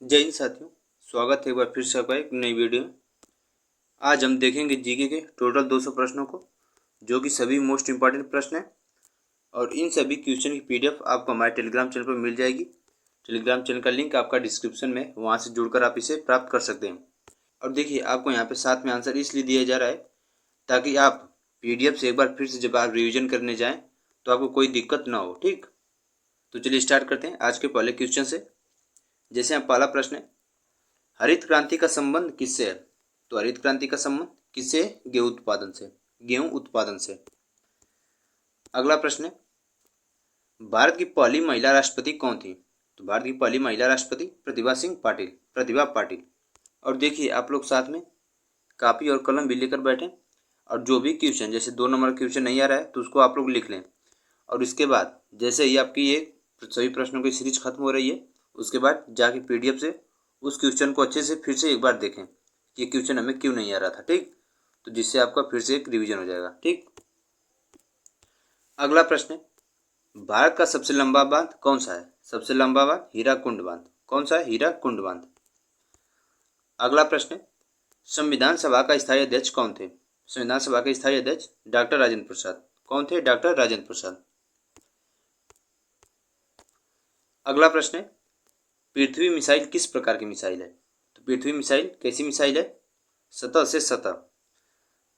जय हिंद साथियों, स्वागत है एक बार फिर से आपका एक नई वीडियो में। आज हम देखेंगे जीके के टोटल 200 प्रश्नों को, जो कि सभी मोस्ट इंपॉर्टेंट प्रश्न हैं। और इन सभी क्वेश्चन की पीडीएफ आपको हमारे टेलीग्राम चैनल पर मिल जाएगी। टेलीग्राम चैनल का लिंक आपका डिस्क्रिप्शन में, वहाँ से जुड़कर आप इसे प्राप्त कर सकते हैं। और देखिए, आपको यहाँ पे साथ में आंसर इसलिए दिया जा रहा है ताकि आप पीडीएफ से एक बार फिर से जब आप रिविजन करने जाएँ तो आपको कोई दिक्कत ना हो। ठीक, तो चलिए स्टार्ट करते हैं आज के पहले क्वेश्चन से। जैसे यहाँ पहला प्रश्न है, हरित क्रांति का संबंध किससे है? तो हरित क्रांति का संबंध किससे? गेहूं उत्पादन से। गेहूं उत्पादन से। अगला प्रश्न है, भारत की पहली महिला राष्ट्रपति कौन थी? तो भारत की पहली महिला राष्ट्रपति प्रतिभा सिंह पाटिल, प्रतिभा पाटिल। और देखिए, आप लोग साथ में कापी और कलम भी लेकर बैठें, और जो भी क्वेश्चन, जैसे 2 नंबर का क्वेश्चन नहीं आ रहा है तो उसको आप लोग लिख लें। और इसके बाद जैसे ही आपकी ये सभी प्रश्नों की सीरीज खत्म हो रही है, उसके बाद जाके पीडीएफ से उस क्वेश्चन को अच्छे से फिर से एक बार देखें कि ये क्वेश्चन हमें क्यों नहीं आ रहा था। ठीक, तो जिससे आपका फिर से एक रिवीजन हो जाएगा। ठीक, अगला प्रश्न है, भारत का सबसे लंबा बांध कौन सा है? सबसे लंबा बांध हीराकुंड बांध। कौन सा है? हीराकुंड बांध। अगला प्रश्न है, संविधान सभा का स्थायी अध्यक्ष कौन थे? संविधान सभा के स्थायी अध्यक्ष डॉक्टर राजेंद्र प्रसाद। कौन थे? डॉक्टर राजेंद्र प्रसाद। अगला प्रश्न है, पृथ्वी मिसाइल किस प्रकार की मिसाइल है? तो पृथ्वी मिसाइल कैसी मिसाइल है? सतह से सतह,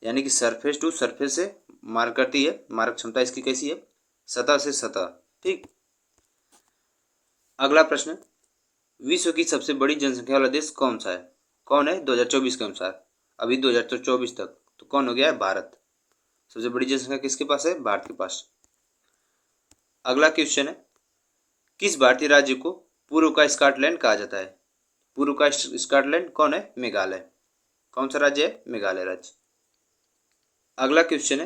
यानी कि सरफेस टू सरफेस से मार करती है। मारक क्षमता इसकी कैसी है? सतह से सतह। ठीक, अगला प्रश्न, विश्व की सबसे बड़ी जनसंख्या वाला देश कौन सा है? कौन है 2024 के अनुसार? अभी 2024 तक तो कौन हो गया है? भारत। सबसे बड़ी जनसंख्या किसके पास है? भारत के पास। अगला क्वेश्चन है, किस भारतीय राज्य को पूर्व का स्कॉटलैंड कहा जाता है? पूर्व का स्कॉटलैंड कौन है? मेघालय। कौन सा राज्य है? मेघालय राज्य। अगला क्वेश्चन है,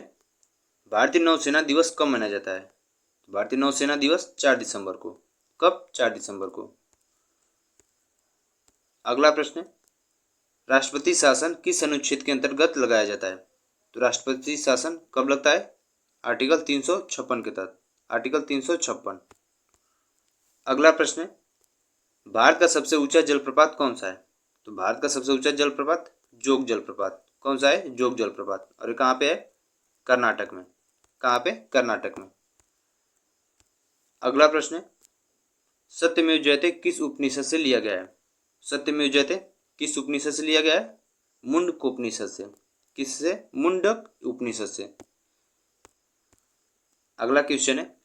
भारतीय नौसेना दिवस कब मनाया जाता है? भारतीय नौसेना दिवस 4 दिसंबर को। कब? 4 दिसंबर को। अगला प्रश्न है, राष्ट्रपति शासन किस अनुच्छेद के अंतर्गत लगाया जाता है? तो राष्ट्रपति शासन कब लगता है? आर्टिकल 356 के तहत। आर्टिकल 356। अगला प्रश्न है, भारत का सबसे ऊंचा जलप्रपात कौन सा है? तो भारत का सबसे ऊंचा जलप्रपात जोग जलप्रपात। कौन सा है? जोग जलप्रपात। और ये कहाँ पे है? कर्नाटक में। कहाँ पे? कर्नाटक में। अगला प्रश्न है, सत्यमेव जयते किस उपनिषद से लिया गया है? सत्यमेव जयते किस उपनिषद से लिया गया है? मुंडक उपनिषद से। किससे? मुंडक उपनिषद से। अगला क्वेश्चन है,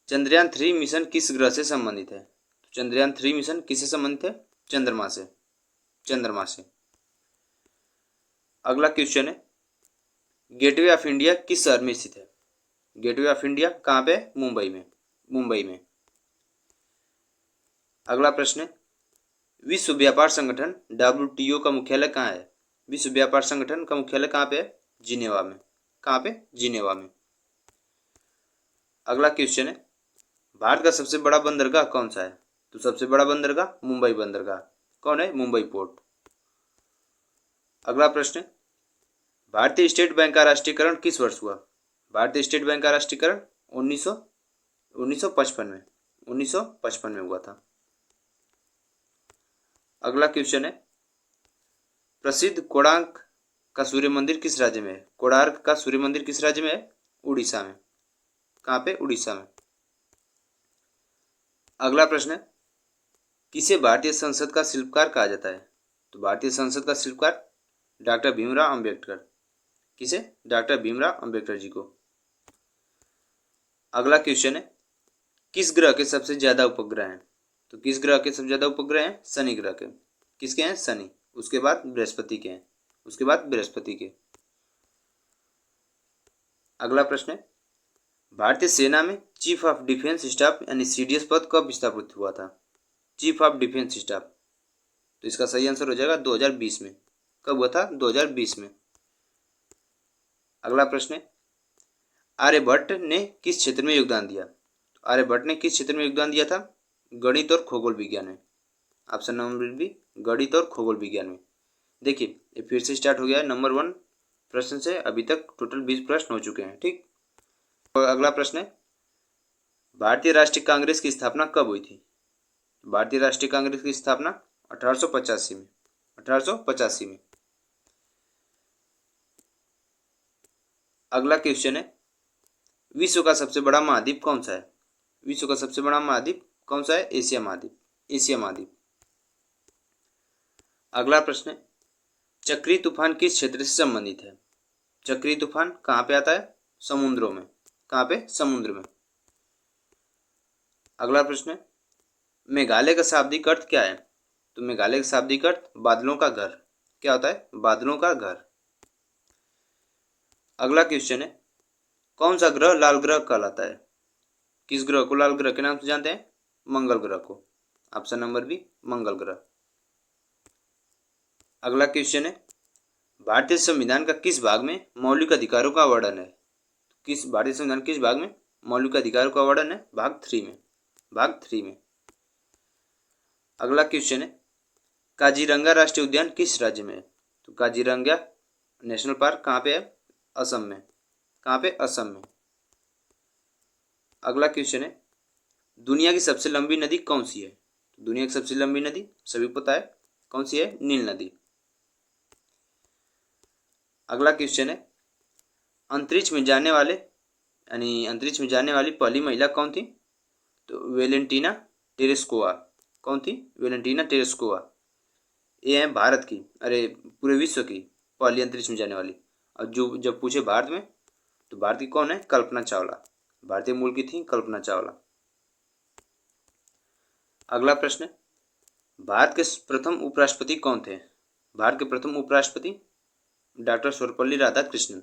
चंद्रयान 3 मिशन किस ग्रह से संबंधित है? तो चंद्रयान 3 मिशन किससे संबंधित है? चंद्रमा से। चंद्रमा से। अगला क्वेश्चन है, गेटवे ऑफ इंडिया किस शहर में स्थित है? गेटवे ऑफ इंडिया कहाँ पे? मुंबई में। मुंबई में। अगला प्रश्न है, विश्व व्यापार संगठन WTO का मुख्यालय कहाँ है? विश्व व्यापार संगठन का मुख्यालय कहाँ पे है? जिनेवा में। कहाँ पे? जिनेवा में। अगला क्वेश्चन है, भारत का सबसे बड़ा बंदरगाह कौन सा है? तो सबसे बड़ा बंदरगाह मुंबई बंदरगाह। कौन है? मुंबई पोर्ट। अगला प्रश्न है, भारतीय स्टेट बैंक का राष्ट्रीयकरण किस वर्ष हुआ? भारतीय स्टेट बैंक का राष्ट्रीयकरण 1955 में। 1955 में हुआ था। अगला क्वेश्चन है, प्रसिद्ध कोणार्क का सूर्य मंदिर किस राज्य में है? कोणार्क का सूर्य मंदिर किस राज्य में है? उड़ीसा में। कहाँ पे? उड़ीसा में। अगला प्रश्न है, किसे भारतीय संसद का शिल्पकार कहा जाता है? तो भारतीय संसद का शिल्पकार डॉक्टर भीमराव अंबेडकर। किसे? डॉक्टर भीमराव अंबेडकर जी को। अगला क्वेश्चन है, किस ग्रह के सबसे ज्यादा उपग्रह हैं? तो किस ग्रह के सबसे ज्यादा उपग्रह हैं? शनि ग्रह के। किसके हैं? शनि। उसके बाद बृहस्पति के हैं। उसके बाद बृहस्पति के। अगला प्रश्न है, भारतीय सेना में चीफ ऑफ डिफेंस स्टाफ यानी CDS पद कब स्थापित हुआ था? Chief of defence staff. तो इसका सही आंसर हो जाएगा 2020 में। कब हुआ था? 2020 में। अगला प्रश्न है, आर्यभट्ट ने किस क्षेत्र में योगदान दिया? आर्यभट्ट ने किस क्षेत्र में योगदान दिया था? गणित और खगोल विज्ञान में। ऑप्शन नंबर बी, गणित और खगोल विज्ञान में। देखिए, ये फिर से स्टार्ट हो गया है नंबर 1 प्रश्न से। अभी तक टोटल 20 प्रश्न हो चुके हैं। ठीक, और अगला प्रश्न है, भारतीय राष्ट्रीय कांग्रेस की स्थापना कब हुई थी? भारतीय राष्ट्रीय कांग्रेस की स्थापना 1885 में, 1885 में। अगला क्वेश्चन है, विश्व का सबसे बड़ा महाद्वीप कौन सा है? विश्व का सबसे बड़ा महाद्वीप कौन सा है? एशिया महाद्वीप, एशिया महाद्वीप। अगला प्रश्न है, चक्रीय तूफान किस क्षेत्र से संबंधित है? चक्रीय तूफान कहाँ पे आता है? समुद्रों में। कहाँ पे? समुद्र में। अगला प्रश्न है, मेघालय का शाब्दिक अर्थ क्या है? तो मेघालय का शाब्दिक अर्थ बादलों का घर। क्या होता है? बादलों का घर। अगला क्वेश्चन है, कौन सा ग्रह लाल ग्रह कहलाता है? किस ग्रह को लाल ग्रह के नाम से जानते हैं? मंगल ग्रह को। ऑप्शन नंबर बी, मंगल ग्रह। अगला क्वेश्चन है, भारतीय संविधान का किस भाग में मौलिक अधिकारों का वर्णन है? किस भारतीय संविधान किस भाग में मौलिक अधिकारों का वर्णन है? भाग 3 में, भाग 3 में। अगला क्वेश्चन है, काजीरंगा राष्ट्रीय उद्यान किस राज्य में है? तो काजीरंगा नेशनल पार्क कहाँ पे है? असम में। कहाँ पे? असम में। अगला क्वेश्चन है, दुनिया की सबसे लंबी नदी कौन सी है? दुनिया की सबसे लंबी नदी सभी को पता है, कौन सी है? नील नदी। अगला क्वेश्चन है, अंतरिक्ष में जाने वाले यानी अंतरिक्ष में जाने वाली पहली महिला कौन थी? तो वेलेंटीना टेरेस्कोवा। कौन थी? Valentina Tereshkova. ये है भारत की, अरे पूरे विश्व की पहली अंतरिक्ष में जाने वाली। और जो जब पूछे भारत में, तो भारत की कौन है? कल्पना चावला। भारतीय मूल की थी कल्पना चावला। अगला प्रश्न है, भारत के प्रथम उपराष्ट्रपति कौन थे? भारत के प्रथम उपराष्ट्रपति डॉक्टर सर्वपल्ली राधाकृष्णन।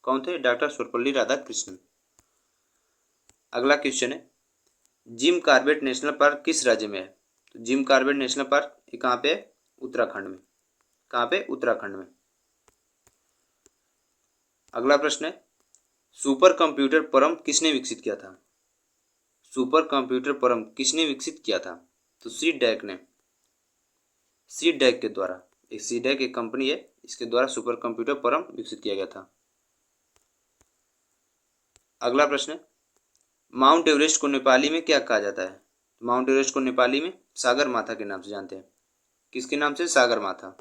कौन थे? डॉक्टर सर्वपल्ली राधाकृष्णन। अगला क्वेश्चन है, जिम कॉर्बेट नेशनल पार्क किस राज्य में है? तो जिम कॉर्बेट नेशनल पार्क ये कहाँ पे है? उत्तराखंड में। कहाँ पे? उत्तराखंड में। अगला प्रश्न है, सुपर कंप्यूटर परम किसने विकसित किया था? सुपर कंप्यूटर परम किसने विकसित किया था? तो सी डैक ने, सी डैक के द्वारा। एक सी डैक एक कंपनी है, इसके द्वारा सुपर कंप्यूटर परम विकसित किया गया था। अगला प्रश्न है, माउंट एवरेस्ट को नेपाली में क्या कहा जाता है? माउंट एवरेस्ट को नेपाली में सागर माथा के नाम से जानते हैं। किसके नाम से? सागर माथा।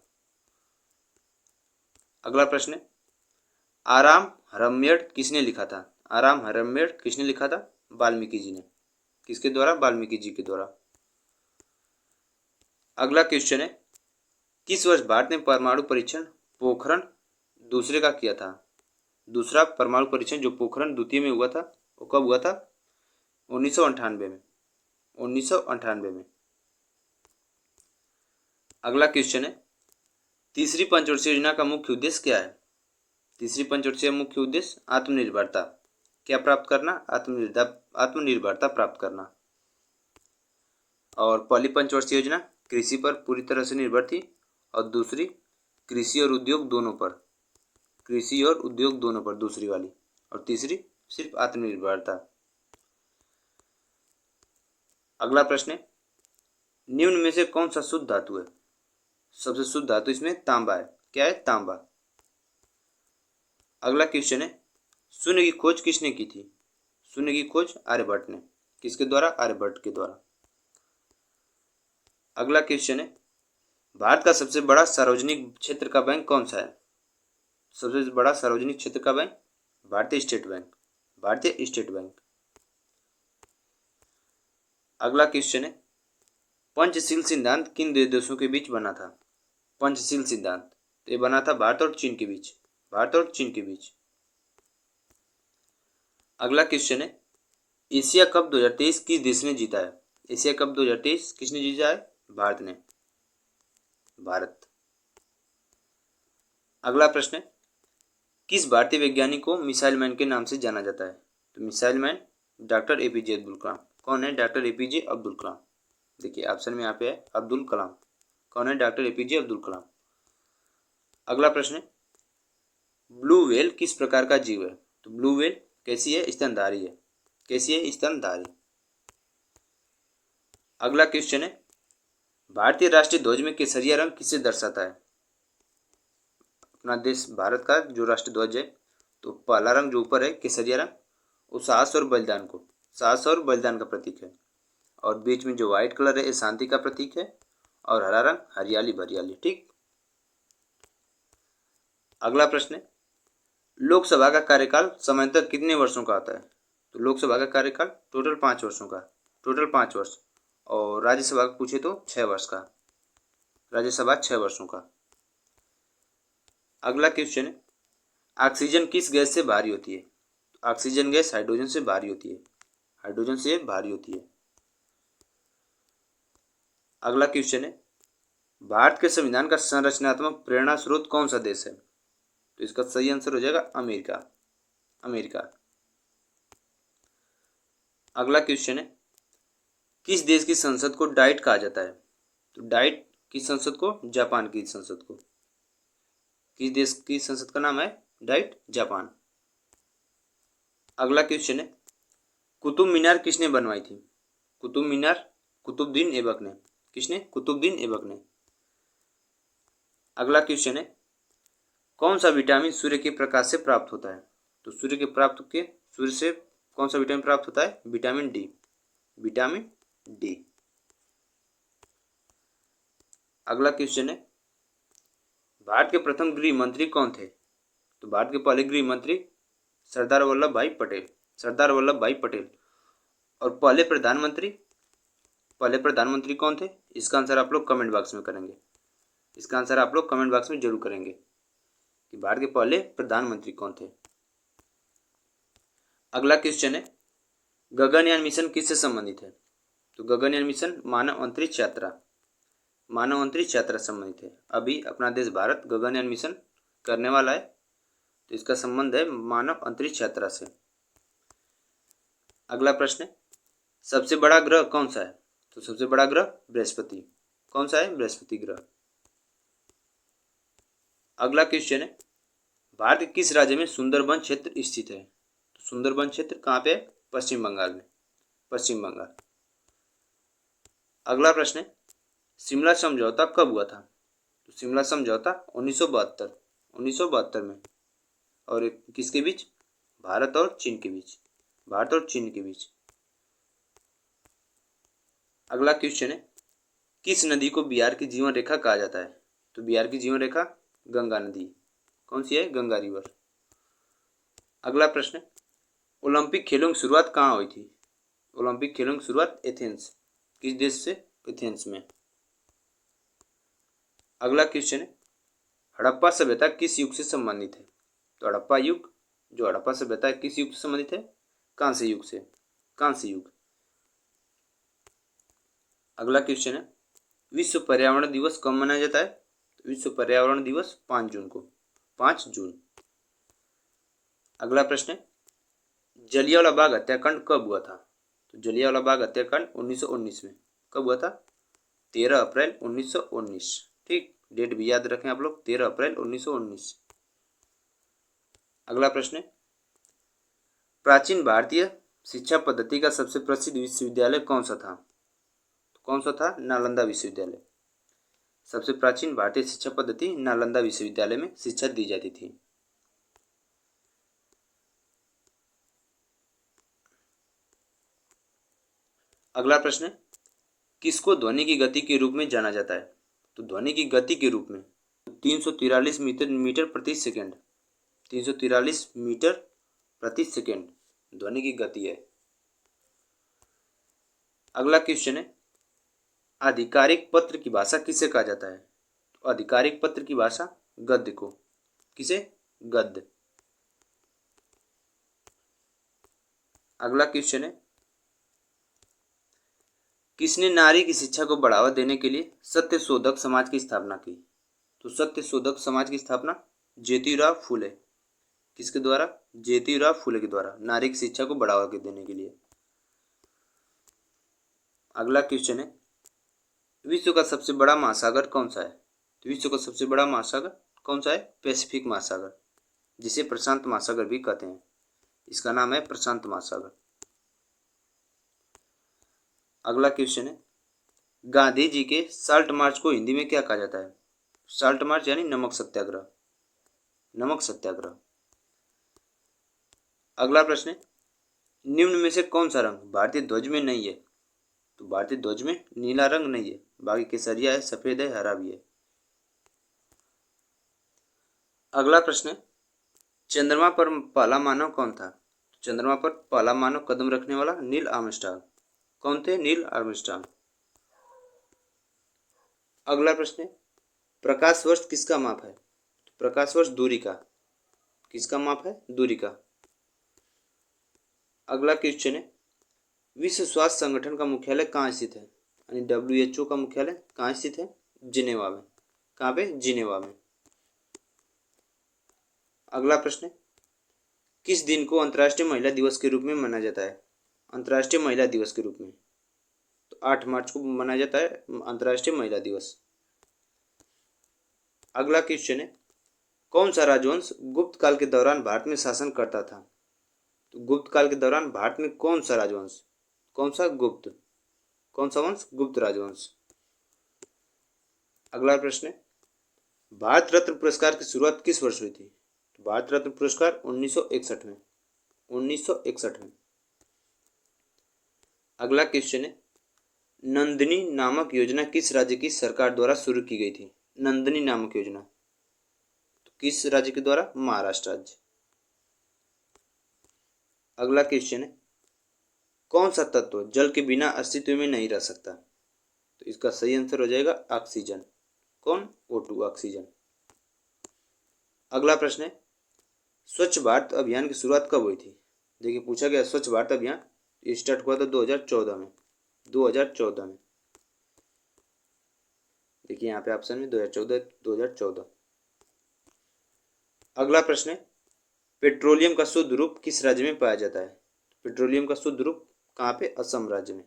अगला प्रश्न है, आराम हरम्यड किसने लिखा था? आराम हरम्यड किसने लिखा था? वाल्मीकि जी ने। किसके द्वारा? वाल्मीकि जी के द्वारा। अगला क्वेश्चन है, किस वर्ष भारत ने परमाणु परीक्षण पोखरण दूसरे का किया था? दूसरा परमाणु परीक्षण जो पोखरण द्वितीय में हुआ था वो कब हुआ था? 1998 में। 1998 में। अगला क्वेश्चन है, तीसरी पंचवर्षीय योजना का मुख्य उद्देश्य क्या है? तीसरी पंचवर्षीय मुख्य उद्देश्य आत्मनिर्भरता। क्या प्राप्त करना? आत्मनिर्भरता प्राप्त करना। और पहली पंचवर्षीय योजना कृषि पर पूरी तरह से निर्भर थी, और दूसरी कृषि और उद्योग दोनों पर, कृषि और उद्योग दोनों पर दूसरी वाली, और तीसरी सिर्फ आत्मनिर्भरता। अगला प्रश्न है, निम्न में से कौन सा शुद्ध धातु है? सबसे शुद्ध धातु इसमें तांबा है। क्या है? तांबा। अगला क्वेश्चन है, शून्य की खोज किसने की थी? शून्य की खोज आर्यभट्ट ने। किसके द्वारा? आर्यभट्ट के द्वारा। अगला क्वेश्चन है, भारत का सबसे बड़ा सार्वजनिक क्षेत्र का बैंक कौन सा है? सबसे बड़ा सार्वजनिक क्षेत्र का बैंक भारतीय स्टेट बैंक। भारतीय स्टेट बैंक। अगला क्वेश्चन है, पंचशील सिद्धांत किन दो देशों के बीच बना था? पंचशील सिद्धांत ये बना था भारत और चीन के बीच। भारत और चीन के बीच। अगला क्वेश्चन है, एशिया कप 2023 किस देश ने जीता है? एशिया कप 2023 किसने जीता है? भारत ने। भारत। अगला प्रश्न है, किस भारतीय वैज्ञानिक को मिसाइल मैन के नाम से जाना जाता है? तो missile man doctor APJ Abdul Kalam. कौन है? Doctor APJ Abdul Kalam. देखिए ऑप्शन में यहाँ पे है अब्दुल कलाम। कौन है? डॉक्टर एपीजे अब्दुल कलाम। अगला प्रश्न है, ब्लू व्हेल किस प्रकार का जीव है? तो ब्लू व्हेल कैसी है? स्तनधारी है। कैसी है? स्तनधारी। अगला क्वेश्चन है, भारतीय राष्ट्रीय ध्वज में केसरिया रंग किसे दर्शाता है? अपना देश भारत का जो राष्ट्रीय ध्वज है, तो पहला रंग जो ऊपर है केसरिया रंग, वो साहस और बलिदान का प्रतीक है। और बीच में जो व्हाइट कलर है ये शांति का प्रतीक है। और हरा रंग हरियाली भरियाली। ठीक। अगला प्रश्न है, लोकसभा का कार्यकाल सामान्यतः कितने वर्षों का आता है? तो लोकसभा का कार्यकाल टोटल 5 वर्षों का, टोटल 5 वर्ष। और राज्यसभा का पूछे तो 6 वर्ष का, राज्यसभा 6 वर्षों का। अगला क्वेश्चन है, ऑक्सीजन किस गैस से भारी होती है? ऑक्सीजन गैस हाइड्रोजन से भारी होती है, हाइड्रोजन से भारी होती है। अगला क्वेश्चन है, भारत के संविधान का संरचनात्मक प्रेरणा स्रोत कौन सा देश है? तो इसका सही आंसर हो जाएगा अमेरिका, अमेरिका। अगला क्वेश्चन है, किस देश की संसद को डाइट कहा जाता है? तो डाइट की संसद को जापान की संसद को, किस देश की संसद का नाम है डाइट? जापान। अगला क्वेश्चन है, कुतुब मीनार किसने बनवाई थी? कुतुब मीनार कुतुबुद्दीन ऐबक ने। किसने? कुतुबुद्दीन ऐबक ने। अगला क्वेश्चन है, कौन सा विटामिन सूर्य के प्रकाश से प्राप्त होता है? तो सूर्य से कौन सा विटामिन प्राप्त होता है? Vitamin D, vitamin D. अगला क्वेश्चन है, भारत के प्रथम गृह मंत्री कौन थे? तो भारत के पहले गृह मंत्री सरदार वल्लभ भाई पटेल, सरदार वल्लभ भाई पटेल। और पहले प्रधानमंत्री कौन थे? इसका आंसर आप लोग कमेंट बॉक्स में करेंगे, इसका आंसर आप लोग कमेंट बॉक्स में जरूर करेंगे कि भारत के पहले प्रधानमंत्री कौन थे। अगला क्वेश्चन है, गगनयान मिशन किससे संबंधित है? तो गगनयान मिशन मानव अंतरिक्ष यात्रा, मानव अंतरिक्ष यात्रा संबंधित है। अभी अपना देश भारत गगनयान मिशन करने वाला है, तो इसका संबंध है मानव अंतरिक्ष यात्रा से। अगला प्रश्न है, सबसे बड़ा ग्रह कौन सा है? तो सबसे बड़ा ग्रह बृहस्पति। कौन सा है? बृहस्पति ग्रह। अगला क्वेश्चन है, भारत के किस राज्य में सुंदरबन क्षेत्र स्थित है? तो सुंदरबन क्षेत्र कहाँ पे है? पश्चिम बंगाल में, पश्चिम बंगाल। अगला प्रश्न है, शिमला समझौता कब हुआ था? तो शिमला समझौता 1972 में। और किसके बीच? भारत और चीन के बीच, भारत और चीन के बीच। अगला क्वेश्चन है, किस नदी को बिहार की जीवन रेखा कहा जाता है? तो बिहार की जीवन रेखा गंगा नदी। कौन सी है? गंगा रिवर। अगला प्रश्न है, ओलंपिक खेलों की शुरुआत कहाँ हुई थी? ओलंपिक खेलों की शुरुआत एथेंस, किस देश से? एथेंस में। अगला क्वेश्चन है, हड़प्पा सभ्यता किस युग से संबंधित है? तो हड़प्पा युग, जो हड़प्पा सभ्यता है किस युग से संबंधित है? कांस्य युग से, कांस्य युग। अगला क्वेश्चन है, विश्व पर्यावरण दिवस कब मनाया जाता है? विश्व पर्यावरण दिवस 5 जून को, 5 जून। अगला प्रश्न है, जलियांवाला बाग हत्याकांड कब हुआ था? तो जलियांवाला बाग हत्याकांड 1919 में। कब हुआ था? 13 अप्रैल 1919। ठीक, डेट भी याद रखें आप लोग, 13 अप्रैल 1919। अगला प्रश्न है, प्राचीन भारतीय शिक्षा पद्धति का सबसे प्रसिद्ध विश्वविद्यालय कौन सा था? तो कौन सा था? नालंदा विश्वविद्यालय। सबसे प्राचीन भारतीय शिक्षा पद्धति नालंदा विश्वविद्यालय में शिक्षा दी जाती थी। अगला प्रश्न है, किसको ध्वनि की गति के रूप में जाना जाता है? तो ध्वनि की गति के रूप में 343 मीटर प्रति सेकंड, 343 मीटर प्रति सेकंड ध्वनि की गति है। अगला क्वेश्चन है, आधिकारिक पत्र की भाषा किसे कहा जाता है? तो आधिकारिक पत्र की भाषा गद्य को। किसे? गद्य। अगला क्वेश्चन है, किसने नारी की शिक्षा को बढ़ावा देने के लिए सत्य शोधक समाज की स्थापना की? तो सत्य शोधक समाज की स्थापना ज्योतिराव फूले। किसके द्वारा? ज्योतिराव फूले के द्वारा, नारी की शिक्षा को बढ़ावा देने के लिए। अगला क्वेश्चन है, विश्व का सबसे बड़ा महासागर कौन सा है? तो विश्व का सबसे बड़ा महासागर कौन सा है? पैसिफिक महासागर, जिसे प्रशांत महासागर भी कहते हैं। इसका नाम है प्रशांत महासागर। अगला क्वेश्चन है, गांधी जी के साल्ट मार्च को हिंदी में क्या कहा जाता है? साल्ट मार्च यानी नमक सत्याग्रह, नमक सत्याग्रह। अगला प्रश्न है, निम्न में से कौन सा रंग भारतीय ध्वज में नहीं है? तो भारतीय ध्वज में नीला रंग नहीं है, बाकी केसरिया है, सफ़ेद है, हरा भी है। अगला प्रश्न है, चंद्रमा पर पहला मानव कौन था? चंद्रमा पर पहला मानव कदम रखने वाला नील आर्मस्ट्रांग। कौन थे? Neil Armstrong. अगला प्रश्न है, प्रकाश वर्ष किसका माप है? प्रकाश वर्ष दूरी का। किसका माप है? दूरी का। अगला क्वेश्चन है, विश्व स्वास्थ्य संगठन का मुख्यालय कहाँ स्थित है? यानी WHO का मुख्यालय कहाँ स्थित है? जिनेवा में। कहाँ पे? जिनेवा में। अगला प्रश्न है, किस दिन को अंतर्राष्ट्रीय महिला दिवस के रूप में मनाया जाता है? अंतर्राष्ट्रीय महिला दिवस के रूप में तो 8 मार्च को मनाया जाता है अंतर्राष्ट्रीय महिला दिवस। अगला क्वेश्चन है, कौन सा राजवंश गुप्त काल के दौरान भारत में शासन करता था? तो गुप्त काल के दौरान भारत में कौन सा राजवंश? कौन सा? गुप्त। कौन सा वंश? गुप्त राजवंश। अगला प्रश्न है, भारत रत्न पुरस्कार की शुरुआत किस वर्ष हुई थी? तो भारत रत्न पुरस्कार 1961 में। 1961 में। अगला क्वेश्चन है, नंदिनी नामक योजना किस राज्य की सरकार द्वारा शुरू की गई थी? नंदिनी नामक योजना तो किस राज्य के द्वारा? महाराष्ट्र राज्य। अगला क्वेश्चन है, कौन सा तत्व जल के बिना अस्तित्व में नहीं रह सकता? तो इसका सही आंसर हो जाएगा ऑक्सीजन। कौन? O2 oxygen. अगला प्रश्न है, स्वच्छ भारत अभियान की शुरुआत कब हुई थी? देखिए पूछा गया स्वच्छ भारत अभियान ये स्टार्ट हुआ था 2014 में। 2014 में। देखिए यहाँ पे ऑप्शन में 2014। अगला प्रश्न है, पेट्रोलियम का शुद्ध रूप किस राज्य में पाया जाता है? पेट्रोलियम का शुद्ध रूप कहाँ पे? असम राज्य में।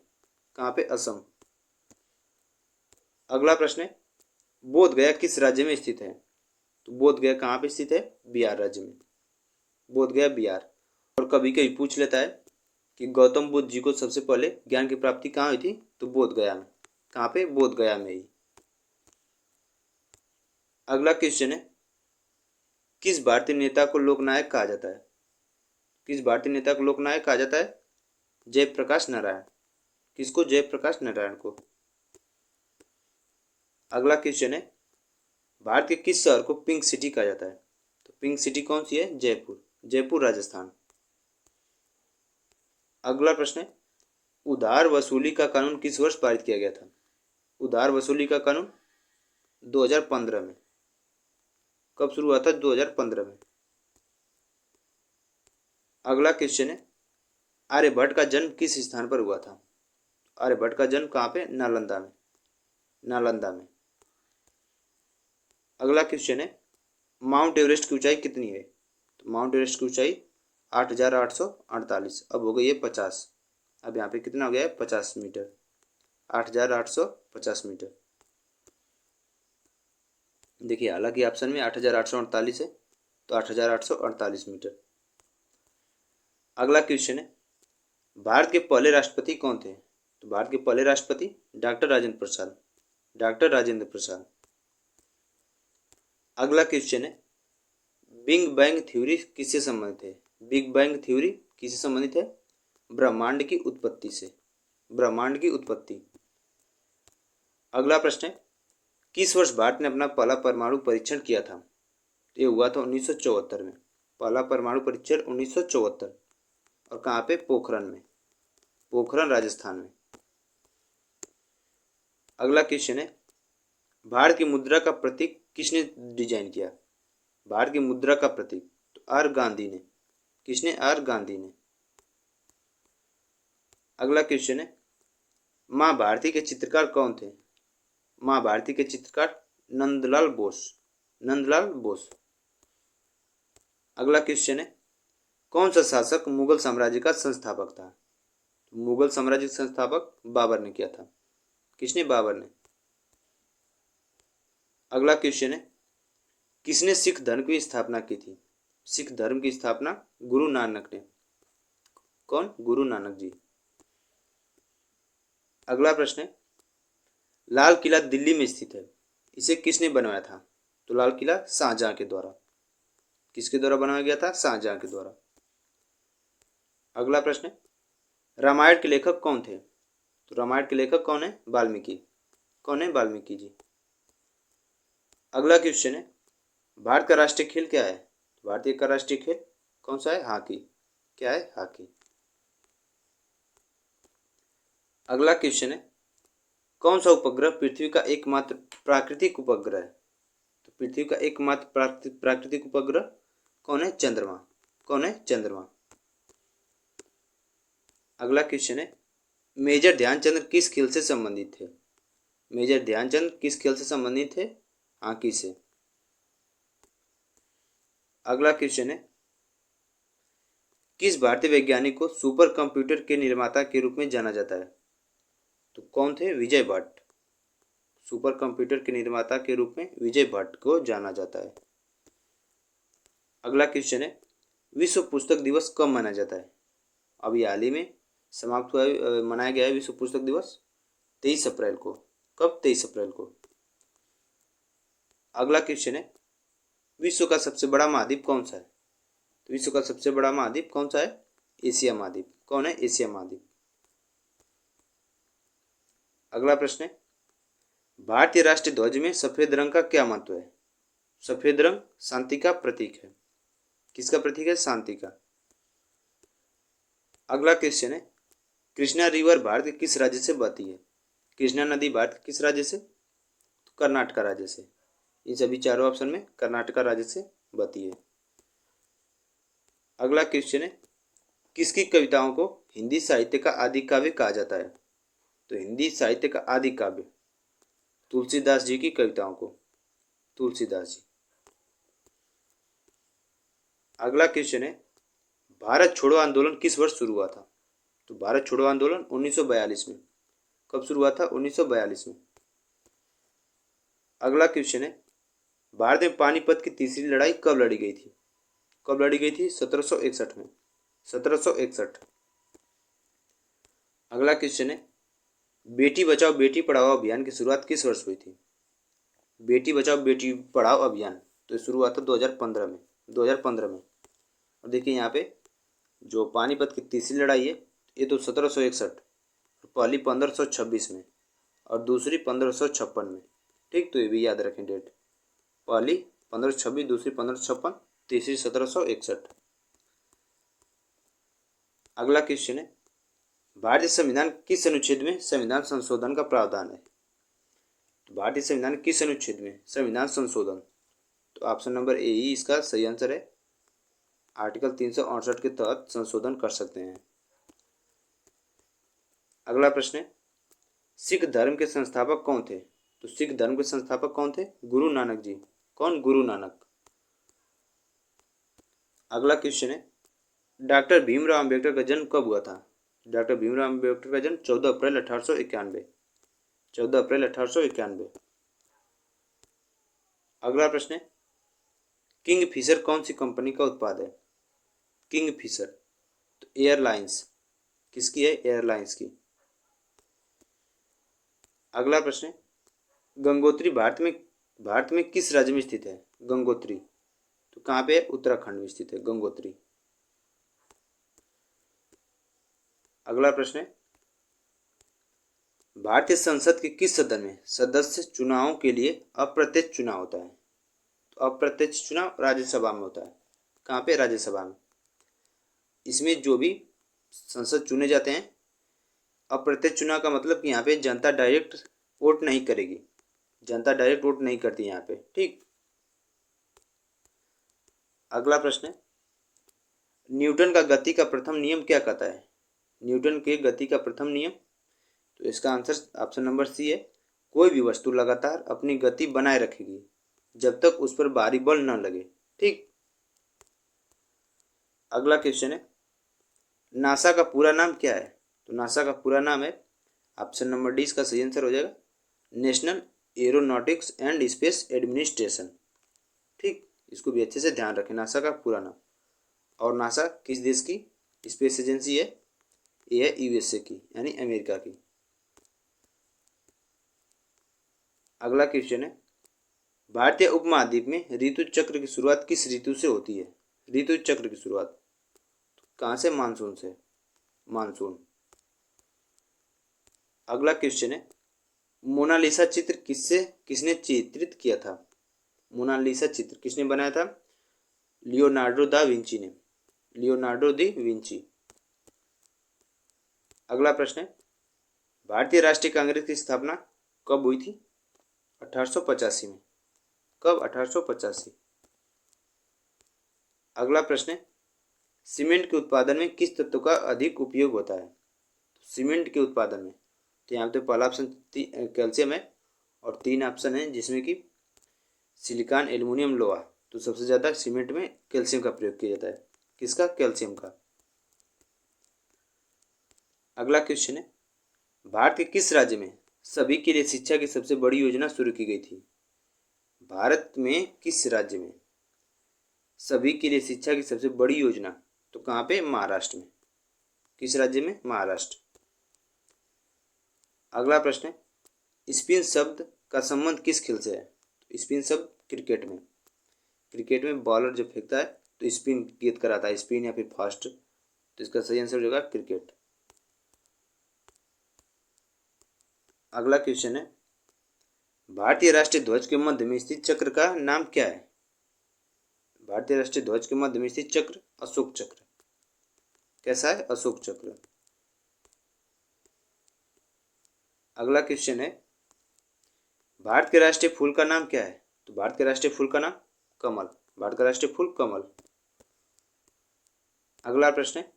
कहाँ पे? असम। अगला प्रश्न है, बोध गया किस राज्य में स्थित है? तो बोध गया कहाँ पे स्थित है? बिहार राज्य में। बोध गया बिहार। और कभी कभी पूछ लेता है कि गौतम बुद्ध जी को सबसे पहले ज्ञान की प्राप्ति कहाँ हुई थी? तो बोध गया में। कहाँ पे? बोध गया में ही। अगला क्वेश्चन है, किस भारतीय नेता को लोकनायक कहा जाता है? किस भारतीय नेता को लोकनायक कहा जाता है? जयप्रकाश नारायण। किसको? जयप्रकाश नारायण को। अगला क्वेश्चन है, भारत के किस शहर को पिंक सिटी कहा जाता है? तो पिंक सिटी कौन सी है? जयपुर। जयपुर राजस्थान। अगला प्रश्न है, उधार वसूली का कानून किस वर्ष पारित किया गया था? उधार वसूली का कानून 2015 में। कब शुरू हुआ था? 2015 में। अगला क्वेश्चन है, आर्यभट्ट का जन्म किस स्थान पर हुआ था? आर्यभट्ट का जन्म कहाँ पे? नालंदा में। नालंदा में। अगला क्वेश्चन है, माउंट एवरेस्ट की ऊंचाई कितनी है? तो माउंट एवरेस्ट की ऊंचाई 8,848। अब हो गई है 50। अब यहाँ पे कितना हो गया है? 50 मीटर। 8,850 मीटर। देखिए हालांकि ऑप्शन में 8,848 है तो 8,848 मीटर। अगला क्वेश्चन है, भारत के पहले राष्ट्रपति कौन थे? तो भारत के पहले राष्ट्रपति डॉक्टर राजेंद्र प्रसाद। डॉक्टर राजेंद्र प्रसाद। अगला क्वेश्चन है, बिग बैंग थ्योरी किससे संबंधित है? बिग बैंग थ्योरी किससे संबंधित है? ब्रह्मांड की उत्पत्ति से। ब्रह्मांड की उत्पत्ति। अगला प्रश्न है, किस वर्ष भारत ने अपना पहला परमाणु परीक्षण किया था? ये हुआ था 1974 में। पहला परमाणु परीक्षण 1974। और कहाँ पे? पोखरण में। पोखरण राजस्थान में। अगला क्वेश्चन है, भारत की मुद्रा का प्रतीक किसने डिजाइन किया? भारत की मुद्रा का प्रतीक तो आर गांधी ने। किसने? आर गांधी ने। अगला क्वेश्चन है, माँ भारती के चित्रकार कौन थे? माँ भारती के चित्रकार नंदलाल बोस। नंदलाल बोस। अगला क्वेश्चन है, कौन सा शासक मुगल साम्राज्य का संस्थापक था? मुगल साम्राज्य का संस्थापक बाबर ने किया था। किसने? बाबर ने। अगला क्वेश्चन है, किसने सिख धर्म की स्थापना की थी? सिख धर्म की स्थापना गुरु नानक ने। कौन? गुरु नानक जी। अगला प्रश्न है, लाल किला दिल्ली में स्थित है, इसे किसने बनवाया था? तो लाल किला शाहजहां के द्वारा। किसके द्वारा बनाया गया था? शाहजहां के द्वारा। अगला प्रश्न है, रामायण के लेखक कौन थे? तो रामायण के लेखक कौन है? वाल्मीकि। कौन है? वाल्मीकि जी। अगला क्वेश्चन है, भारत का राष्ट्रीय खेल क्या है? भारतीय का राष्ट्रीय खेल कौन सा है? हॉकी। क्या है? हॉकी। अगला क्वेश्चन है, कौन सा उपग्रह पृथ्वी का एकमात्र प्राकृतिक उपग्रह है? तो पृथ्वी का एकमात्र प्राकृतिक उपग्रह कौन है? चंद्रमा। कौन है? चंद्रमा। अगला क्वेश्चन है, मेजर ध्यानचंद किस खेल से संबंधित थे? मेजर ध्यानचंद किस खेल से संबंधित थे? हॉकी से। अगला क्वेश्चन है, किस भारतीय वैज्ञानिक को सुपर कंप्यूटर के निर्माता के रूप में जाना जाता है? तो कौन थे? विजय भट्ट। सुपर कंप्यूटर के निर्माता के रूप में विजय भट्ट को जाना जाता है। अगला क्वेश्चन है, विश्व पुस्तक दिवस कब मनाया जाता है? अभी हाल ही में समाप्त हुआ मनाया गया है विश्व पुस्तक दिवस 23 अप्रैल को। कब? 23 अप्रैल को। अगला क्वेश्चन है, विश्व का सबसे बड़ा महाद्वीप कौन सा है? तो विश्व का सबसे बड़ा महाद्वीप कौन सा है? एशिया महाद्वीप। कौन है? एशिया महाद्वीप। अगला प्रश्न है, भारतीय राष्ट्रीय ध्वज में सफेद रंग का क्या महत्व है? सफेद रंग शांति का प्रतीक है। किसका प्रतीक है? शांति का। अगला क्वेश्चन है, कृष्णा रिवर भारत के किस राज्य से बहती है? कृष्णा नदी भारत के किस राज्य से? तो कर्नाटक राज्य से। इन सभी चारों ऑप्शन में कर्नाटक राज्य से बहती है। अगला क्वेश्चन है, किसकी कविताओं को हिंदी साहित्य का आदि काव्य कहा जाता है? तो हिंदी साहित्य का आदि काव्य तुलसीदास जी की कविताओं को। तुलसीदास जी। अगला क्वेश्चन है, भारत छोड़ो आंदोलन किस वर्ष शुरू हुआ था? तो भारत छोड़ो आंदोलन 1942 में। कब शुरू हुआ था? 1942 में। अगला क्वेश्चन है, भारत में पानीपत की तीसरी लड़ाई कब लड़ी गई थी? कब लड़ी गई थी? 1761 में। 1761। अगला क्वेश्चन है, बेटी बचाओ बेटी पढ़ाओ अभियान की शुरुआत किस वर्ष हुई थी? बेटी बचाओ बेटी पढ़ाओ अभियान तो शुरू हुआ था 2015 में। 2015 में। और देखिए यहाँ पे जो पानीपत की तीसरी लड़ाई है ये तो 1761, पहली 1526 में और दूसरी 1556 में। ठीक, तो ये भी याद रखें डेट। पहली 1526, दूसरी 1556, तीसरी 1761। अगला क्वेश्चन है, भारतीय संविधान किस अनुच्छेद में संविधान संशोधन का प्रावधान है? तो भारतीय संविधान किस अनुच्छेद में संविधान संशोधन? तो ऑप्शन नंबर ए ही इसका सही आंसर है। आर्टिकल 368 के तहत संशोधन कर सकते हैं। अगला प्रश्न है, सिख धर्म के संस्थापक कौन थे? तो सिख धर्म के संस्थापक कौन थे? गुरु नानक जी। कौन? गुरु नानक। अगला क्वेश्चन है, डॉक्टर भीमराव अंबेडकर का जन्म कब हुआ था? डॉक्टर भीमराव अंबेडकर का जन्म 14 अप्रैल 1891। 14 अप्रैल 1891। अगला प्रश्न है, किंग फिशर कौन सी कंपनी का उत्पाद है? किंग फिशर तो एयरलाइंस। किसकी है? एयरलाइंस की। अगला प्रश्न है, गंगोत्री भारत में किस राज्य में स्थित है? गंगोत्री तो कहाँ पे है? उत्तराखंड में स्थित है गंगोत्री। अगला प्रश्न है, भारतीय संसद के किस सदन में सदस्य चुनावों के लिए अप्रत्यक्ष चुनाव होता है? तो अप्रत्यक्ष चुनाव राज्यसभा में होता है। कहाँ पे? राज्यसभा में। इसमें जो भी संसद चुने जाते हैं, अप्रत्यक्ष चुनाव का मतलब कि यहाँ पे जनता डायरेक्ट वोट नहीं करेगी। जनता डायरेक्ट वोट नहीं करती यहाँ पे। ठीक। अगला प्रश्न है, न्यूटन का गति का प्रथम नियम क्या कहता है? न्यूटन के गति का प्रथम नियम तो इसका आंसर ऑप्शन नंबर सी है, कोई भी वस्तु लगातार अपनी गति बनाए रखेगी जब तक उस पर भारी बल न लगे। ठीक। अगला क्वेश्चन है, नासा का पूरा नाम क्या है? तो नासा का पूरा नाम है, ऑप्शन नंबर डी इसका सही आंसर हो जाएगा, national aeronautics and space administration. ठीक, इसको भी अच्छे से ध्यान रखें, नासा का पूरा नाम। और नासा किस देश की स्पेस एजेंसी है? ये है यूएसए की, यानी अमेरिका की। अगला क्वेश्चन है, भारतीय उपमहाद्वीप में ऋतु चक्र की शुरुआत किस ऋतु से होती है? ऋतु चक्र की शुरुआत कहाँ से? मानसून से। मानसून। अगला क्वेश्चन है, मोनालिसा चित्र किसने चित्रित किया था? मोनालिसा चित्र किसने बनाया था? लियोनार्डो दा विंची ने। लियोनार्डो दी विंची। अगला प्रश्न है, भारतीय राष्ट्रीय कांग्रेस की स्थापना कब हुई थी? 1885 में। कब? 1885। अगला प्रश्न है, सीमेंट के उत्पादन में किस तत्व का अधिक उपयोग होता है? सीमेंट के उत्पादन में, तो यहाँ पे पहला ऑप्शन कैल्शियम है और 3 ऑप्शन है जिसमें कि सिलिकॉन, एल्युमिनियम, लोहा। तो सबसे ज़्यादा सीमेंट में कैल्शियम का प्रयोग किया जाता है। किसका? कैल्शियम का। अगला क्वेश्चन है, भारत के किस राज्य में सभी के लिए शिक्षा की सबसे बड़ी योजना शुरू की गई थी? भारत में किस राज्य में सभी के लिए शिक्षा की सबसे बड़ी योजना? तो कहाँ पे? महाराष्ट्र में। किस राज्य में? महाराष्ट्र। अगला प्रश्न है, स्पिन शब्द का संबंध किस खेल से है? तो स्पिन शब्द क्रिकेट में। क्रिकेट में बॉलर जब फेंकता है तो स्पिन गेंद कराता है, स्पिन या फिर फास्ट। तो इसका सही आंसर होगा क्रिकेट। अगला क्वेश्चन है, भारतीय राष्ट्रीय ध्वज के मध्य में स्थित चक्र का नाम क्या है? भारतीय राष्ट्रीय ध्वज के मध्य में स्थित चक्र अशोक चक्र। कैसा है? अशोक चक्र। अगला क्वेश्चन है, भारत के राष्ट्रीय फूल का नाम क्या है? तो भारत के राष्ट्रीय फूल का नाम कमल। भारत का राष्ट्रीय फूल कमल। अगला प्रश्न है,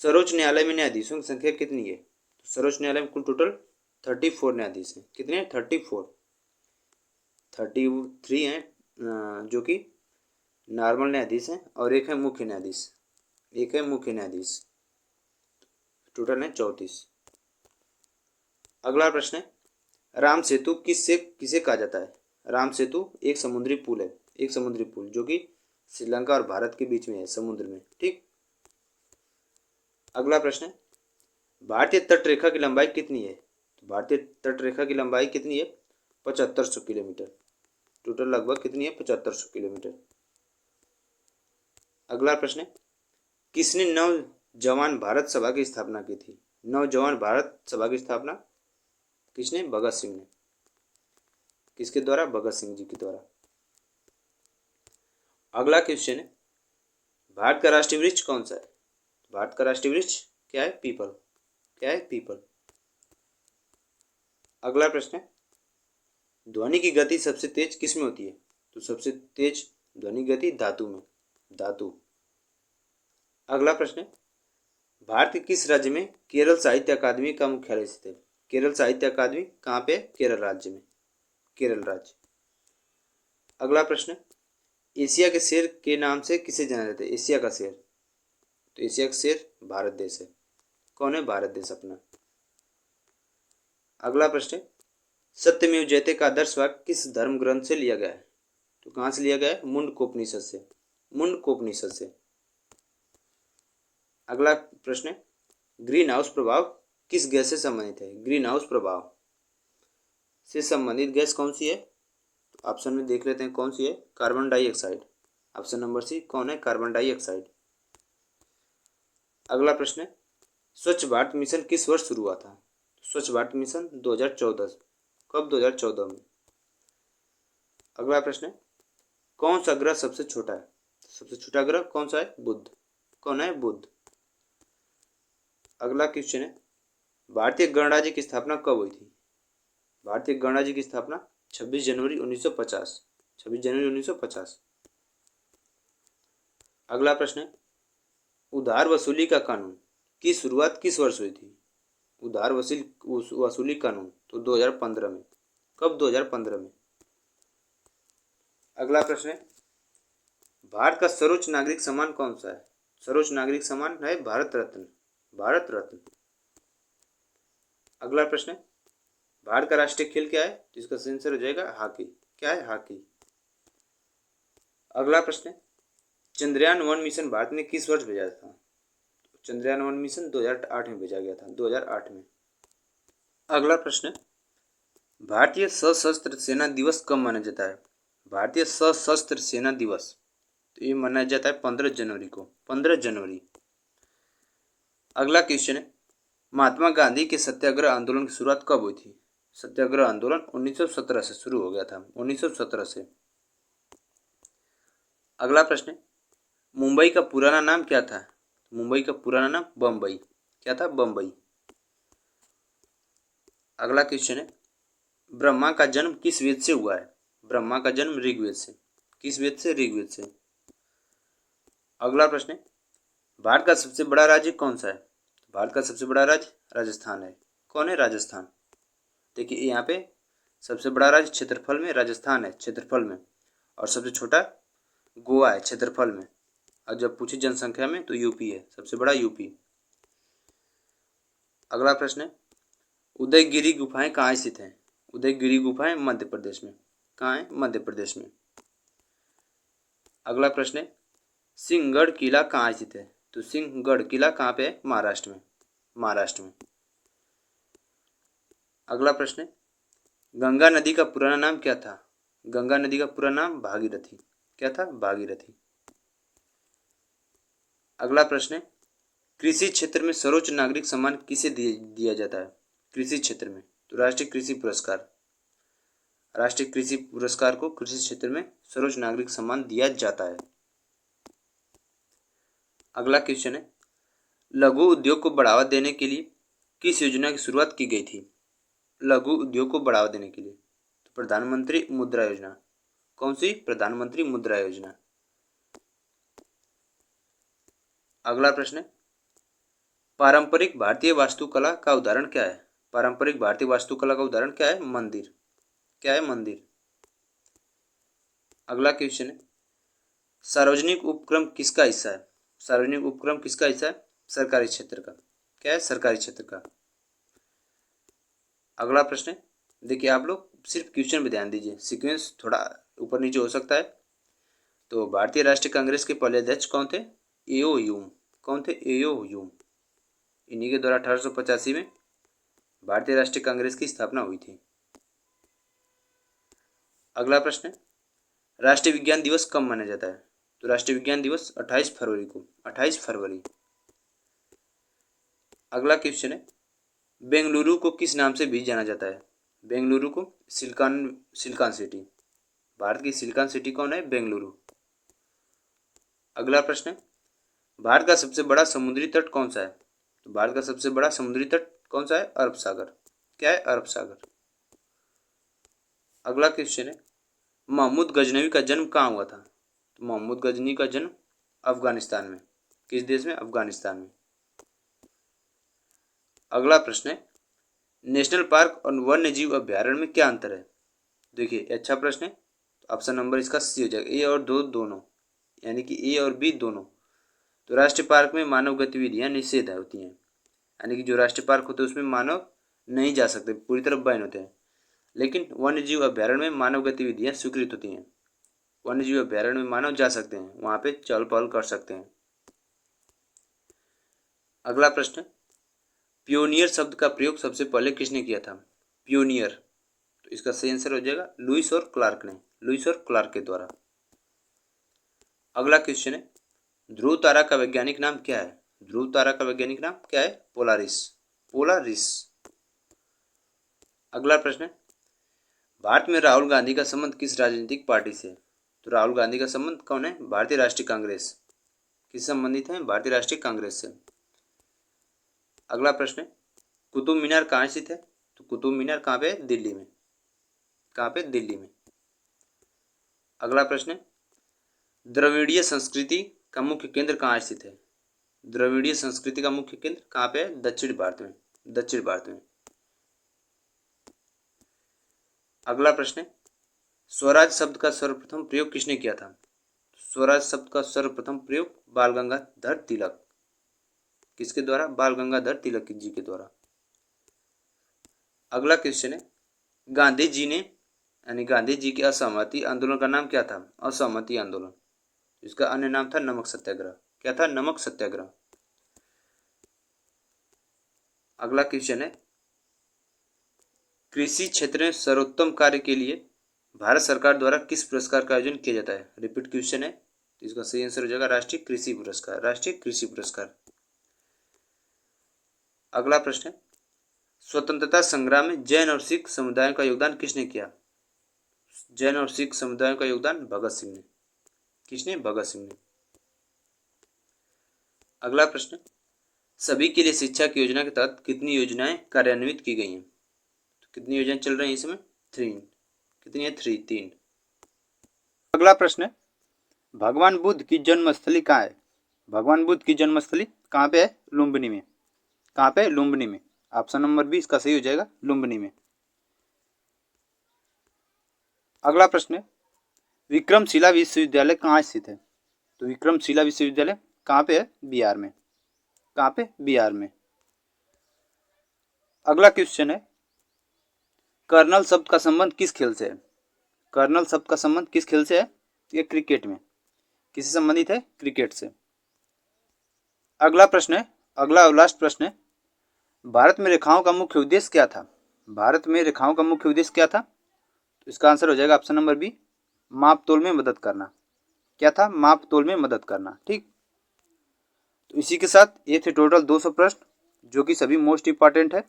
सर्वोच्च न्यायालय में न्यायाधीशों की संख्या कितनी है? तो सर्वोच्च न्यायालय में कुल टोटल 34 न्यायाधीश हैं। कितने हैं? 34। 33 हैं जो कि नॉर्मल न्यायाधीश हैं और एक है मुख्य न्यायाधीश। एक है मुख्य न्यायाधीश। टोटल है 34। अगला प्रश्न है, राम सेतु किसे कहा जाता है? राम सेतु एक समुद्री पुल है। एक समुद्री पुल जो कि श्रीलंका और भारत के बीच में है, समुद्र में। ठीक। अगला प्रश्न है, भारतीय तट रेखा की लंबाई कितनी है? तो भारतीय तट रेखा की लंबाई कितनी है? 7500 किलोमीटर। टोटल लगभग कितनी है? 7500 किलोमीटर। अगला प्रश्न है, किसने नव जवान भारत सभा की स्थापना की थी? नवजवान भारत सभा की स्थापना किसने? भगत सिंह ने। किसके द्वारा? भगत सिंह जी के द्वारा। अगला क्वेश्चन है, भारत का राष्ट्रीय वृक्ष कौन सा है? भारत का राष्ट्रीय वृक्ष क्या है? पीपल। क्या है? पीपल। अगला प्रश्न है, ध्वनि की गति सबसे तेज किस में होती है? तो सबसे तेज ध्वनि गति धातु में। धातु। अगला प्रश्न है, भारत के किस राज्य में केरल साहित्य अकादमी का मुख्यालय स्थित है? केरल साहित्य अकादमी कहाँ पे? केरल राज्य में। केरल राज्य। अगला प्रश्न, एशिया के शेर के नाम से किसे जाना जाता है? एशिया का शेर, तो एशिया का शेर भारत देश है। कौन है? भारत देश अपना। अगला प्रश्न, सत्यमेव जयते का आदर्श वाक्य किस धर्म ग्रंथ से लिया गया है? तो कहाँ से लिया गया है? मुंडकोपनिषद से। मुंडकोपनिषद से। अगला प्रश्न, ग्रीन हाउस प्रभाव किस गैस से संबंधित है? ग्रीन हाउस प्रभाव से संबंधित गैस कौन सी है? तो ऑप्शन में देख लेते हैं कौन सी है। Carbon dioxide. Option number C कौन है? Carbon dioxide. अगला प्रश्न, स्वच्छ भारत मिशन किस वर्ष शुरू हुआ था? स्वच्छ भारत मिशन 2014। कब? 2014 में। अगला प्रश्न, कौन सा ग्रह सबसे छोटा है? सबसे छोटा ग्रह कौन सा है? बुध। कौन है? बुध। अगला क्वेश्चन है, भारतीय गणराज्य की स्थापना कब हुई थी? भारतीय गणराज्य की स्थापना 26 जनवरी 1950। 26 जनवरी 1950। अगला प्रश्न है, उधार वसूली का कानून की शुरुआत किस वर्ष हुई थी? उधार वसूली कानून तो 2015 में। कब? 2015 में। अगला प्रश्न है, भारत का सर्वोच्च नागरिक सम्मान कौन सा है? सर्वोच्च नागरिक सम्मान है भारत रत्न। भारत रत्न। अगला प्रश्न है, भारत का राष्ट्रीय खेल क्या है? तो इसका आंसर हो जाएगा हॉकी। क्या है? हॉकी। अगला प्रश्न है, चंद्रयान 1 मिशन भारत ने किस वर्ष भेजा था? चंद्रयान 1 मिशन 2008 में भेजा गया था। 2008 में। अगला प्रश्न है, भारतीय सशस्त्र सेना दिवस कब मनाया जाता है? भारतीय सशस्त्र सेना दिवस तो ये मनाया जाता है 15 जनवरी को। 15 जनवरी। अगला क्वेश्चन है, महात्मा गांधी के सत्याग्रह आंदोलन की शुरुआत कब हुई थी? सत्याग्रह आंदोलन 1917 से शुरू हो गया था, 1917 से। अगला प्रश्न, मुंबई का पुराना नाम क्या था? मुंबई का पुराना नाम बम्बई, क्या था? बम्बई। अगला क्वेश्चन है, ब्रह्मा का जन्म किस वेद से हुआ है? ब्रह्मा का जन्म ऋग्वेद से। किस वेद से? ऋग्वेद से। अगला प्रश्न है, भारत का सबसे बड़ा राज्य कौन सा है? भारत का सबसे बड़ा राज्य राजस्थान है। कौन है? राजस्थान। देखिए यहाँ पे सबसे बड़ा राज्य क्षेत्रफल में राजस्थान है, क्षेत्रफल में, और सबसे छोटा गोवा है क्षेत्रफल में, और जब पूछे जनसंख्या में तो यूपी है, सबसे बड़ा यूपी। अगला प्रश्न है, उदयगिरी गुफाएं कहाँ स्थित हैं? उदयगिरी गुफाएं मध्य प्रदेश में। कहाँ है? मध्य प्रदेश में। अगला प्रश्न है, सिंहगढ़ किला कहाँ स्थित है? तो सिंहगढ़ किला कहाँ पे है? महाराष्ट्र में। महाराष्ट्र में। अगला प्रश्न है, गंगा नदी का पुराना नाम क्या था? गंगा नदी का पूरा नाम भागीरथी। क्या था? भागीरथी। अगला प्रश्न है, कृषि क्षेत्र में सर्वोच्च नागरिक सम्मान किसे दिया जाता है? कृषि क्षेत्र में तो राष्ट्रीय कृषि पुरस्कार। राष्ट्रीय कृषि पुरस्कार को कृषि क्षेत्र में सर्वोच्च नागरिक सम्मान दिया जाता है। अगला क्वेश्चन है, लघु उद्योग को बढ़ावा देने के लिए किस योजना की शुरुआत की गई थी? लघु उद्योग को बढ़ावा देने के लिए तो प्रधानमंत्री मुद्रा योजना। कौन सी? प्रधानमंत्री मुद्रा योजना। अगला प्रश्न है, पारंपरिक भारतीय वास्तुकला का उदाहरण क्या है? पारंपरिक भारतीय वास्तुकला का उदाहरण क्या है? मंदिर। क्या है? मंदिर। अगला क्वेश्चन है, सार्वजनिक उपक्रम किसका हिस्सा है? सार्वजनिक उपक्रम किसका हिस्सा है? सरकारी क्षेत्र का। क्या है? सरकारी क्षेत्र का। अगला प्रश्न है, देखिए आप लोग सिर्फ क्वेश्चन पे ध्यान दीजिए, सीक्वेंस थोड़ा ऊपर नीचे हो सकता है। तो भारतीय राष्ट्रीय कांग्रेस के पहले अध्यक्ष कौन थे? एओ ह्यूम। कौन थे? एओ ह्यूम। इन्हीं के द्वारा 1885 में भारतीय राष्ट्रीय कांग्रेस की स्थापना हुई थी। अगला प्रश्न है, राष्ट्रीय विज्ञान दिवस कब मनाया जाता है? तो राष्ट्रीय विज्ञान दिवस 28 फरवरी को। 28 फरवरी। अगला क्वेश्चन है, बेंगलुरु को किस नाम से भी जाना जाता है? बेंगलुरु को सिलिकॉन सिलिकॉन सिटी। भारत की सिलिकॉन सिटी कौन है? बेंगलुरु। अगला प्रश्न है, भारत का सबसे बड़ा समुद्री तट कौन सा है? तो भारत का सबसे बड़ा समुद्री तट कौन सा है? अरब सागर। क्या है? अरब सागर। अगला क्वेश्चन है, महमूद गजनवी का जन्म कहाँ हुआ था? तो महमूद गजनी का जन्म अफगानिस्तान में। किस देश में? अफगानिस्तान में। अगला प्रश्न है, नेशनल पार्क और वन्य जीव अभ्यारण्य में क्या अंतर है? देखिए अच्छा प्रश्न है, ऑप्शन नंबर इसका सी हो जाएगा, ए और दो दोनों, यानी कि ए और बी दोनों। तो राष्ट्रीय पार्क में मानव गतिविधियां निषेध होती हैं, यानी कि जो राष्ट्रीय पार्क होते हैं उसमें मानव नहीं जा सकते, पूरी तरह बैन होते हैं। लेकिन वन्य जीव अभ्यारण्य में मानव गतिविधियां स्वीकृत होती हैं। वन्य जीव अभ्यारण्य में मानव जा सकते हैं, वहाँ पे चहल पहल कर सकते हैं। अगला प्रश्न, पियोनियर शब्द का प्रयोग सबसे पहले किसने किया था? पियोनियर, तो इसका सही आंसर हो जाएगा लुईस और क्लार्क ने। लुईस और क्लार्क के द्वारा। अगला क्वेश्चन है, ध्रुव तारा का वैज्ञानिक नाम क्या है? ध्रुव तारा का वैज्ञानिक नाम क्या है? पोलारिस। पोलारिस। अगला प्रश्न है, भारत में राहुल गांधी का संबंध किस राजनीतिक पार्टी से? तो राहुल गांधी का संबंध कौन है? भारतीय राष्ट्रीय कांग्रेस। किस संबंधित है? भारतीय राष्ट्रीय कांग्रेस से। अगला प्रश्न है, कुतुब मीनार कहाँ स्थित है? तो कुतुब मीनार कहाँ पे है? दिल्ली में। कहाँ पे? दिल्ली में। अगला प्रश्न है, द्रविड़ीय संस्कृति का मुख्य केंद्र कहाँ स्थित है? द्रविड़ीय संस्कृति का मुख्य केंद्र कहाँ पे है? दक्षिण भारत में। दक्षिण भारत में। अगला प्रश्न है, स्वराज शब्द का सर्वप्रथम प्रयोग किसने किया था? स्वराज शब्द का सर्वप्रथम प्रयोग बाल गंगाधर तिलक। किसके द्वारा? बाल गंगाधर तिलक जी के द्वारा। अगला क्वेश्चन है, गांधी जी ने यानी गांधी जी के असहमति आंदोलन का नाम क्या था? असहमति आंदोलन। इसका अन्य नाम था नमक सत्याग्रह। क्या था? नमक सत्याग्रह। अगला क्वेश्चन है, कृषि क्षेत्र में सर्वोत्तम कार्य के लिए भारत सरकार द्वारा किस पुरस्कार का आयोजन किया जाता है? रिपीट क्वेश्चन है, तो इसका सही आंसर हो जाएगा राष्ट्रीय कृषि पुरस्कार। राष्ट्रीय कृषि पुरस्कार। अगला प्रश्न है, स्वतंत्रता संग्राम में जैन और सिख समुदायों का योगदान किसने किया? जैन और सिख समुदायों का योगदान भगत सिंह ने। किसने? भगत सिंह ने। अगला प्रश्न, सभी के लिए शिक्षा की योजना के तहत कितनी योजनाएं कार्यान्वित की गई हैं? तो कितनी योजनाएं चल रही हैं इसमें? 3। कितनी है? 3। अगला प्रश्न है, भगवान बुद्ध की जन्मस्थली कहाँ है? भगवान बुद्ध की जन्मस्थली कहाँ पे है? लुम्बिनी में। कहाँ पे? लुम्बिनी में। ऑप्शन नंबर बी इसका सही हो जाएगा, लुम्बिनी में। अगला प्रश्न है, विक्रमशिला विश्वविद्यालय कहाँ स्थित है? तो विक्रमशिला विश्वविद्यालय कहाँ पे है? बिहार में। कहाँ पे? बिहार में। अगला क्वेश्चन है, कर्नल शब्द का संबंध किस खेल से है? कर्नल शब्द का संबंध किस खेल से है? ये क्रिकेट में। किससे संबंधित है? क्रिकेट से। अगला प्रश्न है, अगला और लास्ट प्रश्न है, भारत में रेखाओं का मुख्य उद्देश्य क्या था? भारत में रेखाओं का मुख्य उद्देश्य क्या था? तो इसका आंसर हो जाएगा ऑप्शन नंबर बी, माप तोल में मदद करना। क्या था? माप तोल में मदद करना। ठीक, तो इसी के साथ ये थे टोटल 200 प्रश्न जो कि सभी मोस्ट इंपॉर्टेंट है।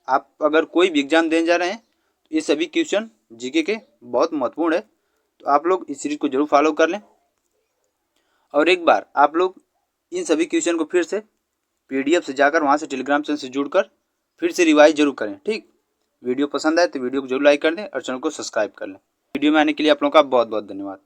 आप अगर कोई भी एग्जाम देने जा रहे हैं तो ये सभी क्वेश्चन जीके के बहुत महत्वपूर्ण है, तो आप लोग इस सीरीज को जरूर फॉलो कर लें। और एक बार आप लोग इन सभी क्वेश्चन को फिर से पीडीएफ से जाकर वहाँ से टेलीग्राम चैनल से जुड़कर फिर से रिवाइज जरूर करें। ठीक, वीडियो पसंद आए तो वीडियो को जरूर लाइक कर दें और चैनल को सब्सक्राइब कर लें। वीडियो में आने के लिए आप लोगों का बहुत बहुत धन्यवाद।